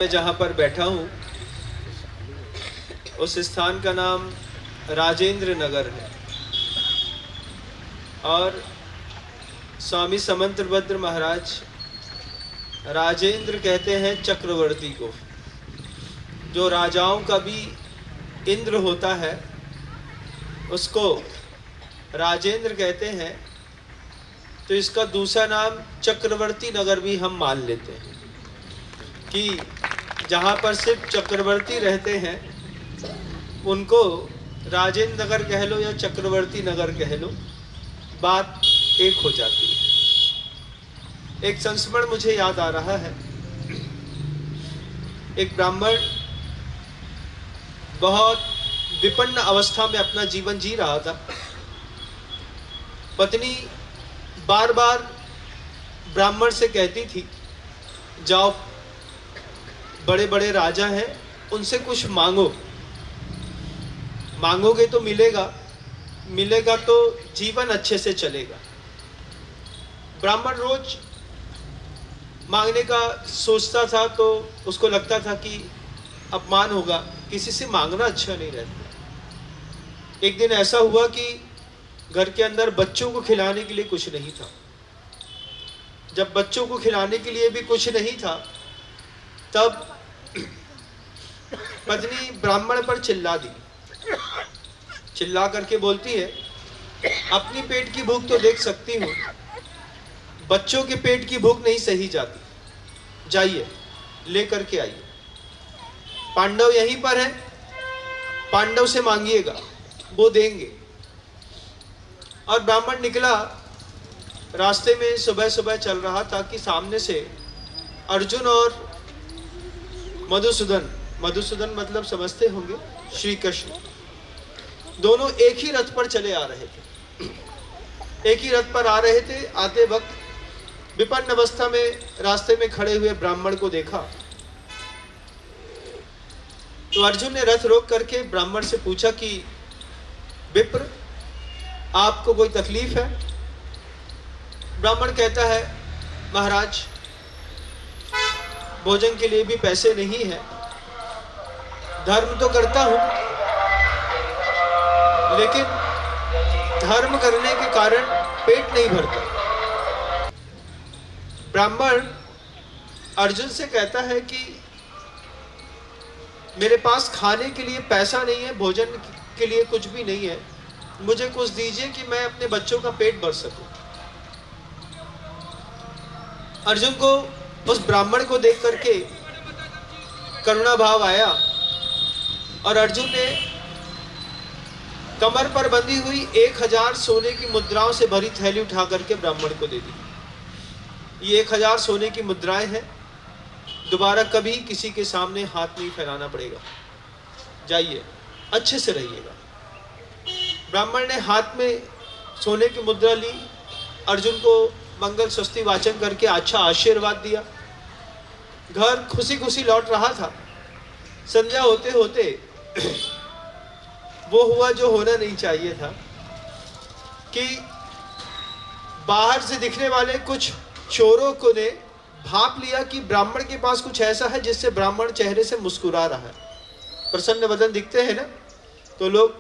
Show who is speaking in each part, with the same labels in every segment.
Speaker 1: मैं जहाँ पर बैठा हूँ उस स्थान का नाम राजेंद्र नगर है और स्वामी समंतभद्र महाराज राजेंद्र कहते हैं चक्रवर्ती को। जो राजाओं का भी इंद्र होता है उसको राजेंद्र कहते हैं, तो इसका दूसरा नाम चक्रवर्ती नगर भी हम मान लेते हैं कि जहाँ पर सिर्फ चक्रवर्ती रहते हैं उनको राजेंद्र नगर कह लो या चक्रवर्ती नगर कह लो, बात एक हो जाती है। एक संस्मरण मुझे याद आ रहा है। एक ब्राह्मण बहुत विपन्न अवस्था में अपना जीवन जी रहा था। पत्नी बार बार ब्राह्मण से कहती थी, जाओ बड़े बड़े राजा हैं उनसे कुछ मांगो, मांगोगे तो मिलेगा, मिलेगा तो जीवन अच्छे से चलेगा। ब्राह्मण रोज मांगने का सोचता था तो उसको लगता था कि अपमान होगा, किसी से मांगना अच्छा नहीं रहता। एक दिन ऐसा हुआ कि घर के अंदर बच्चों को खिलाने के लिए कुछ नहीं था। जब बच्चों को खिलाने के लिए भी कुछ नहीं था तब पत्नी ब्राह्मण पर चिल्ला दी। चिल्ला करके बोलती है, अपनी पेट की भूख तो देख सकती हूँ, बच्चों के पेट की भूख नहीं सही जाती, जाइए ले करके आइए। पांडव यहीं पर है, पांडव से मांगिएगा वो देंगे। और ब्राह्मण निकला, रास्ते में सुबह सुबह चल रहा था कि सामने से अर्जुन और मधुसूदन, मधुसूदन मतलब समझते होंगे श्री कृष्ण, दोनों एक ही रथ पर चले आ रहे थे। एक ही रथ पर आ रहे थे। आते वक्त विपन्न अवस्था में रास्ते में खड़े हुए ब्राह्मण को देखा तो अर्जुन ने रथ रोक करके ब्राह्मण से पूछा कि विप्र, आपको कोई तकलीफ है? ब्राह्मण कहता है, महाराज भोजन के लिए भी पैसे नहीं है, धर्म तो करता हूं लेकिन धर्म करने के कारण पेट नहीं भरता। ब्राह्मण अर्जुन से कहता है कि मेरे पास खाने के लिए पैसा नहीं है, भोजन के लिए कुछ भी नहीं है, मुझे कुछ दीजिए कि मैं अपने बच्चों का पेट भर सकूं। अर्जुन को उस ब्राह्मण को देख करके करुणा भाव आया और अर्जुन ने कमर पर बंधी हुई 1000 सोने की मुद्राओं से भरी थैली उठा करके ब्राह्मण को दे दी। ये 1000 सोने की मुद्राएं हैं, दोबारा कभी किसी के सामने हाथ नहीं फैलाना पड़ेगा, जाइए अच्छे से रहिएगा। ब्राह्मण ने हाथ में सोने की मुद्रा ली, अर्जुन को मंगल स्वस्ति वाचन करके अच्छा आशीर्वाद दिया। घर खुशी खुशी लौट रहा था। संध्या होते होते वो हुआ जो होना नहीं चाहिए था कि बाहर से दिखने वाले कुछ चोरों को ने भाप लिया कि ब्राह्मण के पास कुछ ऐसा है जिससे ब्राह्मण चेहरे से मुस्कुरा रहा है, प्रसन्न वदन दिखते हैं ना, तो लोग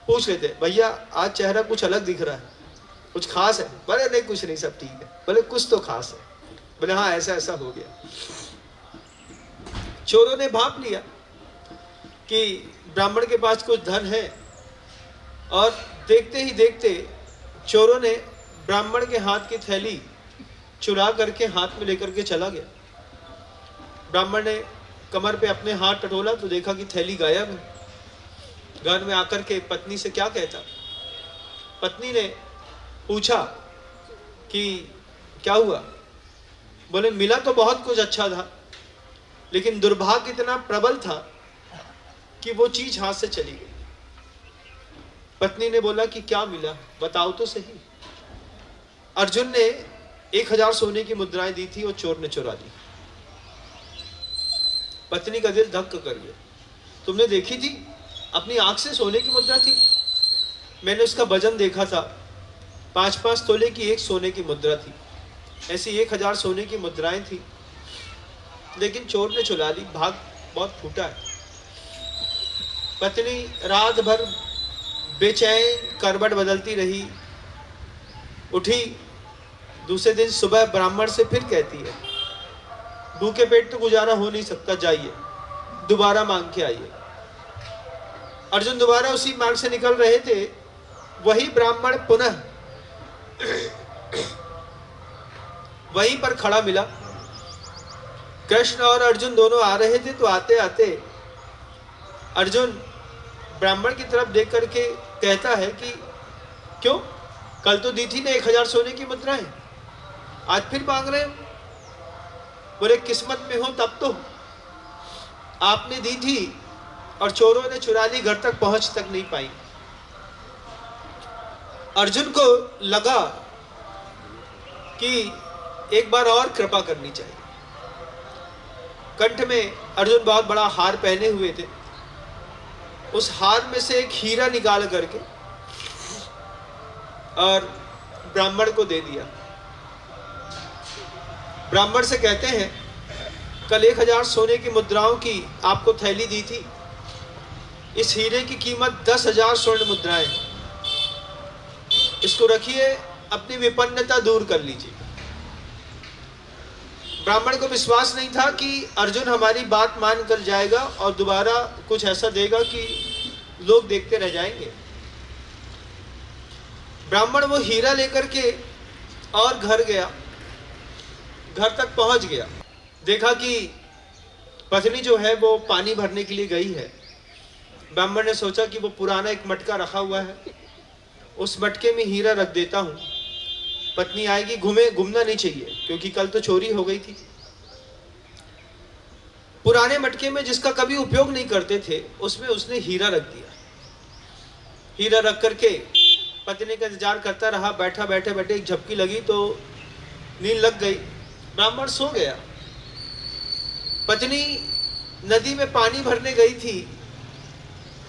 Speaker 1: पूछ लेते, भैया आज चेहरा कुछ अलग दिख रहा है, कुछ खास है? बोले नहीं कुछ नहीं, सब ठीक है। बोले कुछ तो खास है? बोले हाँ ऐसा ऐसा हो गया। चोरों ने भाप लिया कि ब्राह्मण के पास कुछ धन है और देखते ही देखते चोरों ने ब्राह्मण के हाथ की थैली चुरा करके हाथ में लेकर के चला गया। ब्राह्मण ने कमर पे अपने हाथ टटोला तो देखा कि थैली गायब है। घर में आकर के पत्नी से क्या कहता? पत्नी ने पूछा कि क्या हुआ? बोले मिला तो बहुत कुछ अच्छा था लेकिन दुर्भाग्य इतना प्रबल था कि वो चीज हाथ से चली गई। पत्नी ने बोला कि क्या मिला, बताओ तो सही। अर्जुन ने 1000 सोने की मुद्राएं दी थी और चोर ने चुरा दी। पत्नी का दिल धक्का कर गया। तुमने देखी थी? अपनी आंख से सोने की मुद्रा थी। मैंने उसका वजन देखा था, 5-5 तोले की एक सोने की मुद्रा थी। ऐसी 1000 सोने की मुद्राएं थी। लेकिन चोर ने चुरा ली, भाग बहुत फूटा है। पत्नी रात भर बेचैन करवट बदलती रही, उठी दूसरे दिन सुबह ब्राह्मण से फिर कहती है, भूखे पेट तो गुजारा हो नहीं सकता, जाइए दोबारा मांग के आइए। अर्जुन दोबारा उसी मार्ग से निकल रहे थे, वही ब्राह्मण पुनः वहीं पर खड़ा मिला। कृष्ण और अर्जुन दोनों आ रहे थे, तो आते आते अर्जुन ब्राह्मण की तरफ देख करके कहता है कि क्यों, कल तो दी थी ना 1000 सोने की मुद्राएं, आज फिर मांग रहे हो? बोले किस्मत में हो तब तो, आपने दी थी और चोरों ने चुरा ली, घर तक पहुंच तक नहीं पाई। अर्जुन को लगा कि एक बार और कृपा करनी चाहिए। कंठ में अर्जुन बहुत बड़ा हार पहने हुए थे, उस हार में से एक हीरा निकाल करके और ब्राह्मण को दे दिया। ब्राह्मण से कहते हैं, कल 1000 सोने की मुद्राओं की आपको थैली दी थी, इस हीरे की कीमत 10,000 स्वर्ण मुद्राएं, इसको रखिए, अपनी विपन्नता दूर कर लीजिए। ब्राह्मण को विश्वास नहीं था कि अर्जुन हमारी बात मान कर जाएगा और दोबारा कुछ ऐसा देगा कि लोग देखते रह जाएंगे। ब्राह्मण वो हीरा लेकर के और घर गया, घर तक पहुंच गया, देखा कि पत्नी जो है वो पानी भरने के लिए गई है। ब्राह्मण ने सोचा कि वो पुराना एक मटका रखा हुआ है, उस मटके में हीरा रख देता हूं, पत्नी आएगी, घूमना नहीं चाहिए क्योंकि कल तो चोरी हो गई थी। पुराने मटके में जिसका कभी उपयोग नहीं करते थे, उसमें उसने हीरा रख दिया। हीरा रख करके पत्नी का इंतजार करता रहा, बैठा बैठे बैठे एक झपकी लगी तो नींद लग गई, ब्राह्मण सो गया। पत्नी नदी में पानी भरने गई थी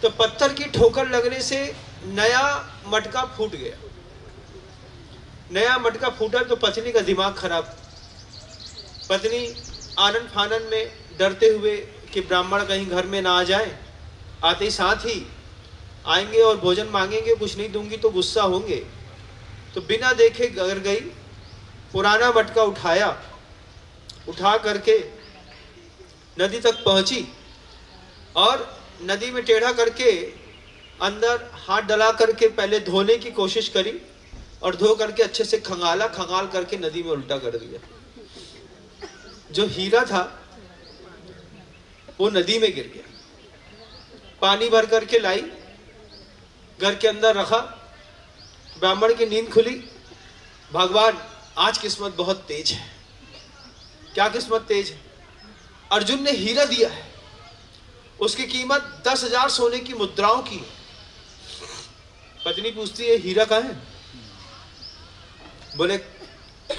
Speaker 1: तो पत्थर की ठोकर लगने से नया मटका फूट गया। नया मटका फूटा तो पत्नी का दिमाग खराब। पत्नी आनन फानन में डरते हुए कि ब्राह्मण कहीं घर में ना आ जाए, आते ही साथ ही आएंगे और भोजन मांगेंगे, कुछ नहीं दूंगी तो गुस्सा होंगे, तो बिना देखे घर गई, पुराना मटका उठाया, उठा करके नदी तक पहुंची और नदी में टेढ़ा करके अंदर हाथ डला करके पहले धोने की कोशिश करी और धो करके अच्छे से खंगाला, खंगाल करके नदी में उल्टा कर दिया। जो हीरा था वो नदी में गिर गया। पानी भर करके लाई, घर के अंदर रखा, ब्राह्मण की नींद खुली, भगवान आज किस्मत बहुत तेज है। क्या किस्मत तेज है? अर्जुन ने हीरा दिया है, उसकी कीमत 10,000 सोने की मुद्राओं की। पत्नी पूछती है, हीरा कहाँ है? बोले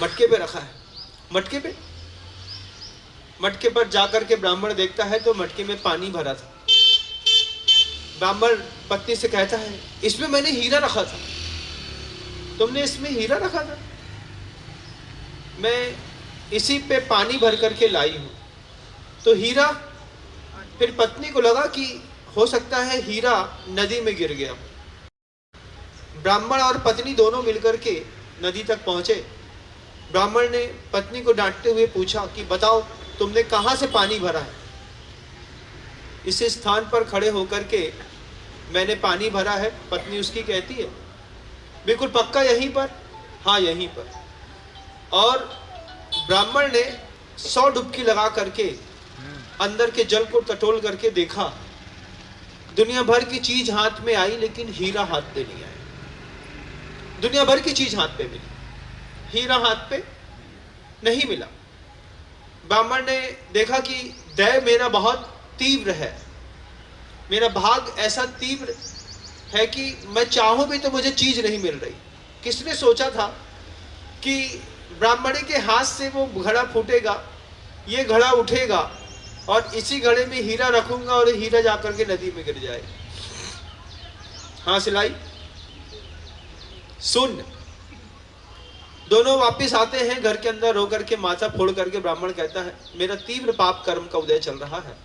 Speaker 1: मटके पे रखा है। मटके पर जाकर के ब्राह्मण देखता है तो मटके में पानी भरा था। ब्राह्मण पत्नी से कहता है, इसमें मैंने हीरा रखा था। तुमने इसमें हीरा रखा था? मैं इसी पे पानी भर करके लाई हूं। तो हीरा, फिर पत्नी को लगा कि हो सकता है हीरा नदी में गिर गया। ब्राह्मण और पत्नी दोनों मिलकर के नदी तक पहुंचे। ब्राह्मण ने पत्नी को डांटते हुए पूछा कि बताओ तुमने कहां से पानी भरा है? इस स्थान पर खड़े होकर के मैंने पानी भरा है। पत्नी उसकी कहती है, बिल्कुल पक्का यहीं पर? हाँ यहीं पर। और ब्राह्मण ने 100 डुबकी लगा करके अंदर के जल को टटोल करके देखा, दुनिया भर की चीज हाथ में आई लेकिन हीरा हाथ पे नहीं आया। दुनिया भर की चीज हाथ पे मिली, हीरा हाथ पे नहीं मिला। ब्राह्मण ने देखा कि दैव मेरा बहुत तीव्र है, मेरा भाग ऐसा तीव्र है कि मैं चाहूं भी तो मुझे चीज नहीं मिल रही। किसने सोचा था कि ब्राह्मणी के हाथ से वो घड़ा फूटेगा, ये घड़ा उठेगा और इसी घड़े में हीरा रखूंगा और हीरा जाकर के नदी में गिर जाएगा। हाँ सिलाई सुन, दोनों वापस आते हैं घर के अंदर, रो करके माथा फोड़ करके ब्राह्मण कहता है मेरा तीव्र पाप कर्म का उदय चल रहा है,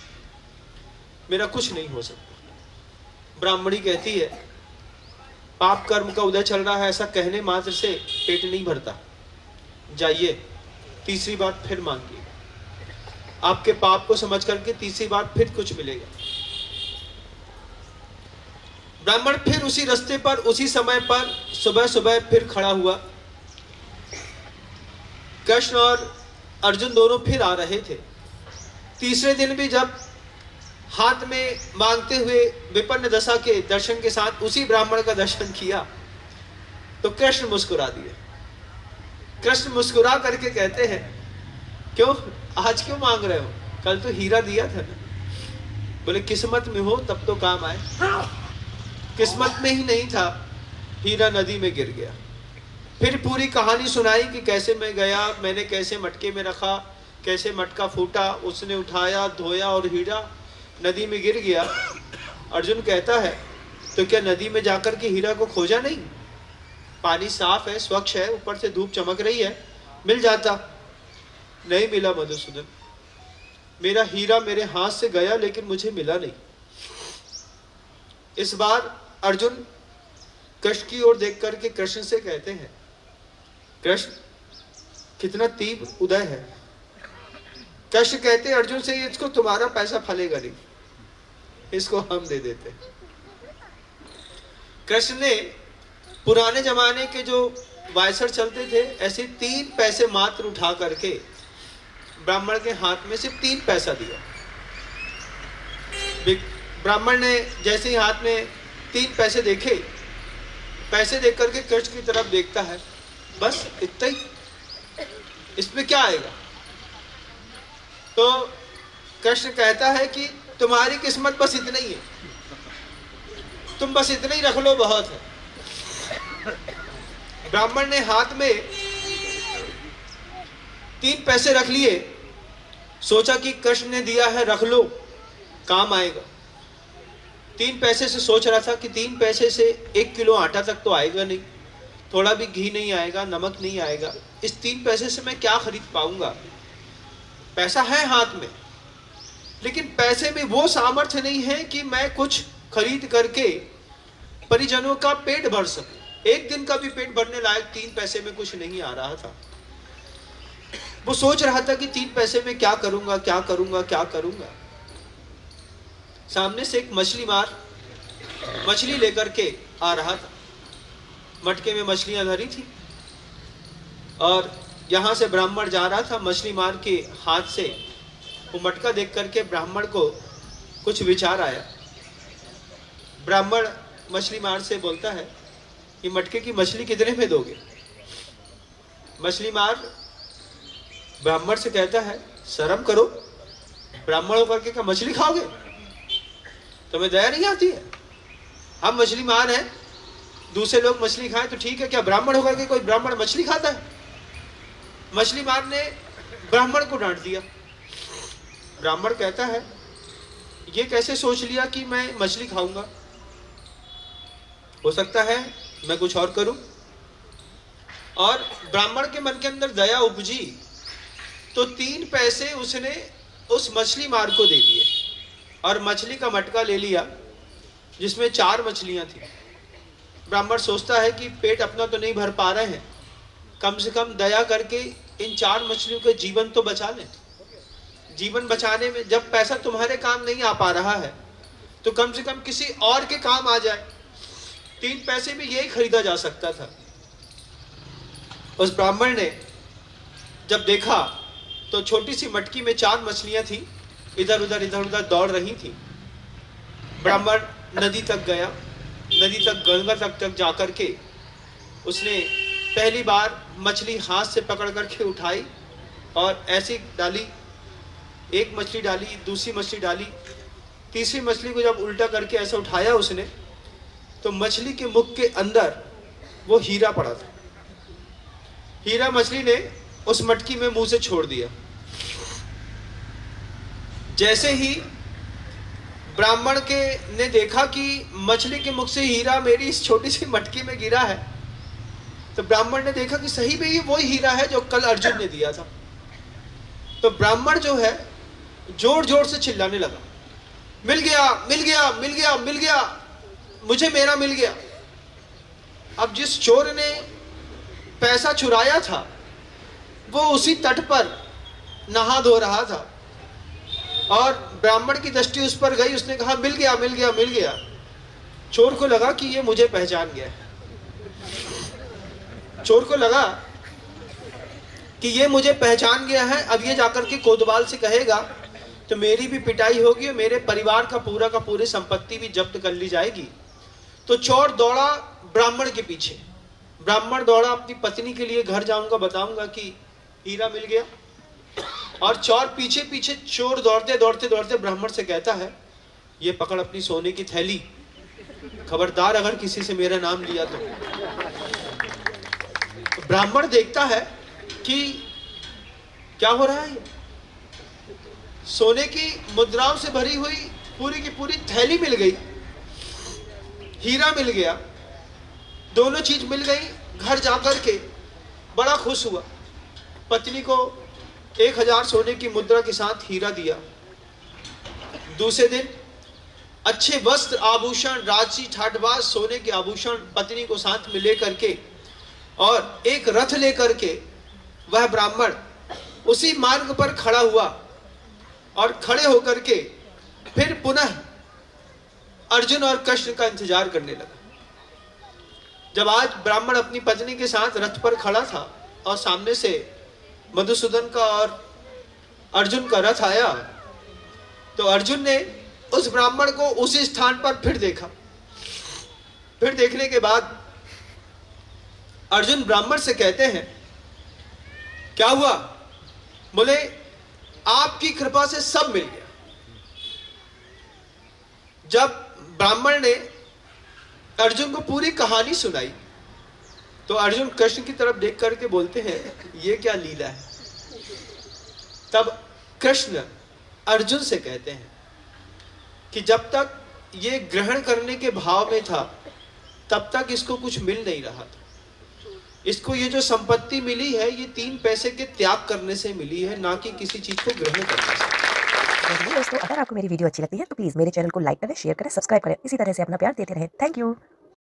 Speaker 1: मेरा कुछ नहीं हो सकता। ब्राह्मणी कहती है पाप कर्म का उदय चल रहा है ऐसा कहने मात्र से पेट नहीं भरता, जाइए तीसरी बार फिर मांगिए, आपके पाप को समझ करके तीसरी बार फिर कुछ मिलेगा। ब्राह्मण फिर उसी रास्ते पर उसी समय पर सुबह सुबह फिर खड़ा हुआ। कृष्ण और अर्जुन दोनों फिर आ रहे थे। तीसरे दिन भी जब हाथ में मांगते हुए विपन्न दशा के दर्शन के साथ उसी ब्राह्मण का दर्शन किया तो कृष्ण मुस्कुरा दिए। कृष्ण मुस्कुरा करके कहते हैं क्यों, आज क्यों मांग रहे हो, कल तो हीरा दिया था ना। बोले किस्मत में हो तब तो काम आए, किस्मत में ही नहीं था, हीरा नदी में गिर गया। फिर पूरी कहानी सुनाई कि कैसे मैं गया, मैंने कैसे मटके में रखा, कैसे मटका फूटा, उसने उठाया धोया और हीरा नदी में गिर गया। अर्जुन कहता है तो क्या नदी में जाकर के हीरा को खोजा नहीं, पानी साफ है, स्वच्छ है, ऊपर से धूप चमक रही है, मिल जाता। नहीं मिला मधुसूदन, मेरा हीरा मेरे हाथ से गया लेकिन मुझे मिला नहीं। इस बार अर्जुन कृष्ण की ओर देख करके कृष्ण से कहते हैं कृष्ण कितना तीव्र उदय है। कृष्ण कहते अर्जुन से इसको तुम्हारा पैसा फलेगा नहीं, इसको हम दे देते। कृष्ण ने पुराने जमाने के जो वायसर चलते थे ऐसे 3 पैसे मात्र उठा करके ब्राह्मण के हाथ में सिर्फ 3 पैसा दिया। ब्राह्मण ने जैसे ही हाथ में 3 पैसे देखे, पैसे देख करके कृष्ण की तरफ देखता है, बस इतना ही, इसमें क्या आएगा। तो कृष्ण कहता है कि तुम्हारी किस्मत बस इतना ही है, तुम बस इतना ही रख लो, बहुत है। ब्राह्मण ने हाथ में 3 पैसे रख लिए, सोचा कि कृष्ण ने दिया है रख लो, काम आएगा। 3 पैसे से सोच रहा था कि 3 पैसे से 1 किलो आटा तक तो आएगा नहीं, थोड़ा भी घी नहीं आएगा, नमक नहीं आएगा, इस 3 पैसे से मैं क्या खरीद पाऊंगा। पैसा है हाथ में लेकिन पैसे में वो सामर्थ्य नहीं है कि मैं कुछ खरीद करके परिजनों का पेट भर सकूं। एक दिन का भी पेट भरने लायक 3 पैसे में कुछ नहीं आ रहा था। वो सोच रहा था कि 3 पैसे में क्या करूंगा, क्या करूंगा, क्या करूंगा। सामने से एक मछली मार मछली लेकर के आ रहा था, मटके में मछलियां धरी थी और यहां से ब्राह्मण जा रहा था। मछली मार के हाथ से वो मटका देख करके ब्राह्मण को कुछ विचार आया। ब्राह्मण मछली मार से बोलता है कि मटके की मछली कितने में दोगे। मछली मार ब्राह्मण से कहता है शर्म करो, ब्राह्मण होकर के क्या मछली खाओगे, तुम्हें दया नहीं आती है। हम मछली मार हैं, दूसरे लोग मछली खाएं तो ठीक है, क्या ब्राह्मण होकर के कोई ब्राह्मण मछली खाता है। मछली मार ने ब्राह्मण को डांट दिया। ब्राह्मण कहता है ये कैसे सोच लिया कि मैं मछली खाऊंगा, हो सकता है मैं कुछ और करूं। और ब्राह्मण के मन के अंदर दया उपजी तो 3 पैसे उसने उस मछली मार को दे दिए और मछली का मटका ले लिया जिसमें 4 मछलियां थी। ब्राह्मण सोचता है कि पेट अपना तो नहीं भर पा रहे हैं, कम से कम दया करके इन 4 मछलियों के जीवन तो बचा लें। जीवन बचाने में जब पैसा तुम्हारे काम नहीं आ पा रहा है तो कम से कम किसी और के काम आ जाए। 3 पैसे में यही खरीदा जा सकता था। उस ब्राह्मण ने जब देखा तो छोटी सी मटकी में 4 मछलियां थी, इधर उधर दौड़ रही थी। ब्राह्मण नदी तक गया, नदी तक गंगा तक जाकर के उसने पहली बार मछली हाथ से पकड़ करके उठाई और ऐसी डाली, एक मछली डाली, दूसरी मछली डाली, तीसरी मछली को जब उल्टा करके ऐसा उठाया उसने तो मछली के मुख के अंदर वो हीरा पड़ा था। हीरा मछली ने उस मटकी में मुंह से छोड़ दिया। जैसे ही ब्राह्मण के ने देखा कि मछली के मुख से हीरा मेरी इस छोटी सी मटकी में गिरा है तो ब्राह्मण ने देखा कि सही में ये वही हीरा है जो कल अर्जुन ने दिया था। तो ब्राह्मण जो है जोर जोर से चिल्लाने लगा, मिल गया मिल गया मिल गया मिल गया, मुझे मेरा मिल गया। अब जिस चोर ने पैसा चुराया था वो उसी तट पर नहा धो रहा था और ब्राह्मण की दृष्टि उस पर गई। उसने कहा मिल गया मिल गया मिल गया। चोर को लगा कि ये मुझे पहचान गया है। चोर को लगा कि ये मुझे पहचान गया है, अब ये जाकर के कोतवाल से कहेगा तो मेरी भी पिटाई होगी और मेरे परिवार का पूरी संपत्ति भी जब्त कर ली जाएगी। तो चोर दौड़ा ब्राह्मण के पीछे। ब्राह्मण दौड़ा अपनी पत्नी के लिए, घर जाऊंगा बताऊंगा कि हीरा मिल गया। और चोर पीछे पीछे, चोर दौड़ते दौड़ते दौड़ते ब्राह्मण से कहता है, ये पकड़ अपनी सोने की थैली, खबरदार अगर किसी से मेरा नाम लिया तो। ब्राह्मण देखता है कि क्या हो रहा है, ये सोने की मुद्राओं से भरी हुई पूरी की पूरी थैली मिल गई, हीरा मिल गया, दोनों चीज मिल गई। घर जाकर के बड़ा खुश हुआ, पत्नी को 1000 सोने की मुद्रा के साथ हीरा दिया। दूसरे दिन अच्छे वस्त्र आभूषण, राजसी ठाटबाज सोने के आभूषण पत्नी को साथ में लेकर के और एक रथ लेकर के वह ब्राह्मण उसी मार्ग पर खड़ा हुआ और खड़े होकर के फिर पुनः अर्जुन और कृष्ण का इंतजार करने लगा। जब आज ब्राह्मण अपनी पत्नी के साथ रथ पर खड़ा था और सामने से मधुसूदन का और अर्जुन का रथ आया, तो अर्जुन ने उस ब्राह्मण को उसी स्थान पर फिर देखा। फिर देखने के बाद अर्जुन ब्राह्मण से कहते हैं, क्या हुआ? बोले, आपकी कृपा से सब मिल गया। जब ब्राह्मण ने अर्जुन को पूरी कहानी सुनाई तो अर्जुन कृष्ण की तरफ देख करके बोलते हैं, ये क्या लीला है। तब कृष्ण अर्जुन से कहते हैं कि जब तक ये ग्रहण करने के भाव में था तब तक इसको कुछ मिल नहीं रहा था। इसको ये जो संपत्ति मिली है ये 3 पैसे के त्याग करने से मिली है, ना कि किसी चीज को ग्रहण करने से।
Speaker 2: दोस्तों, अगर आपको मेरी वीडियो अच्छी लगती है तो प्लीज मेरे चैनल को लाइक करें, शेयर करें, सब्सक्राइब करें। इसी तरह से अपना प्यार देते रहें। Thank you.